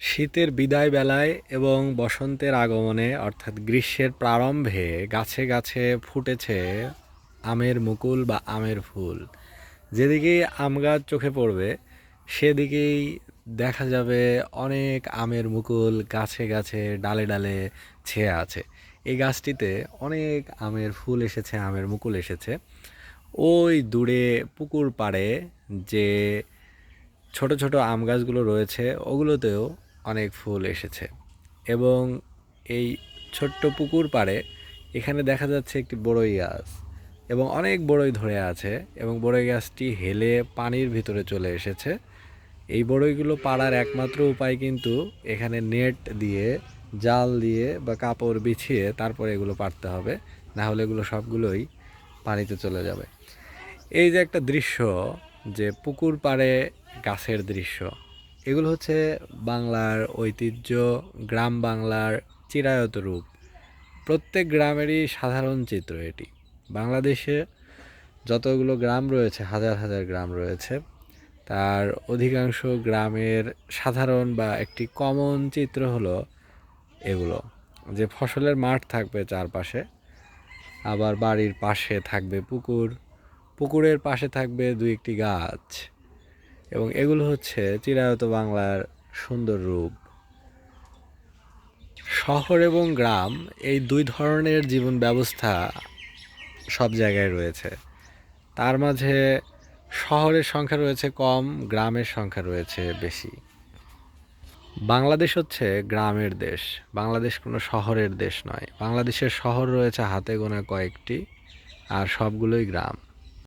শীতের বিদায় বেলায় এবং বসন্তের আগমনে অর্থাৎ গ্রীষ্মের প্রারম্ভে গাছে গাছে ফুটেছে আমের মুকুল বা আমের ফুল। যেদিকেই আম গাছ চোখে পড়বে সেদিকেই দেখা যাবে অনেক আমের মুকুল গাছে গাছে ডালে ডালে ছেয়ে আছে। এই গাছটিতে অনেক আমের ফুল এসেছে, আমের মুকুল এসেছে। ওই দূরে পুকুর পাড়ে যে ছোট ছোট আম গাছগুলো রয়েছে ওগুলোতেও অনেক ফুল এসেছে। এবং এই ছোট্ট পুকুর পাড়ে এখানে দেখা যাচ্ছে একটি বড়ই গাছ এবং অনেক বড়ই ধরে আছে এবং বড়ই গাছটি হেলে পানির ভিতরে চলে এসেছে। এই বড়ইগুলো পাড়ার একমাত্র উপায় কিন্তু এখানে নেট দিয়ে, জাল দিয়ে বা কাপড় বিছিয়ে তারপরে এগুলো পাড়তে হবে, না হলে এগুলো সবগুলোই পানিতে চলে যাবে। এই যে একটা দৃশ্য, যে পুকুর পাড়ে গাছের দৃশ্য, এগুলো হচ্ছে বাংলার ঐতিহ্য, গ্রাম বাংলার চিরায়ত রূপ। প্রত্যেক গ্রামেরই সাধারণ চিত্র এটি। বাংলাদেশে যতগুলো গ্রাম রয়েছে, হাজার হাজার গ্রাম রয়েছে, তার অধিকাংশ গ্রামের সাধারণ বা একটি কমন চিত্র হলো এগুলো, যে ফসলের মাঠ থাকবে চারপাশে, আবার বাড়ির পাশে থাকবে পুকুর, পুকুরের পাশে থাকবে দুই একটি গাছ, এবং এগুলো হচ্ছে চিরায়ত বাংলার সুন্দর রূপ। শহর এবং গ্রাম এই দুই ধরনের জীবন ব্যবস্থা সব জায়গায় রয়েছে। তার মাঝে শহরের সংখ্যা রয়েছে কম, গ্রামের সংখ্যা রয়েছে বেশি। বাংলাদেশ হচ্ছে গ্রামের দেশ, বাংলাদেশ কোনো শহরের দেশ নয়। বাংলাদেশের শহর রয়েছে হাতে গোনা কয়েকটি, আর সবগুলোই গ্রাম।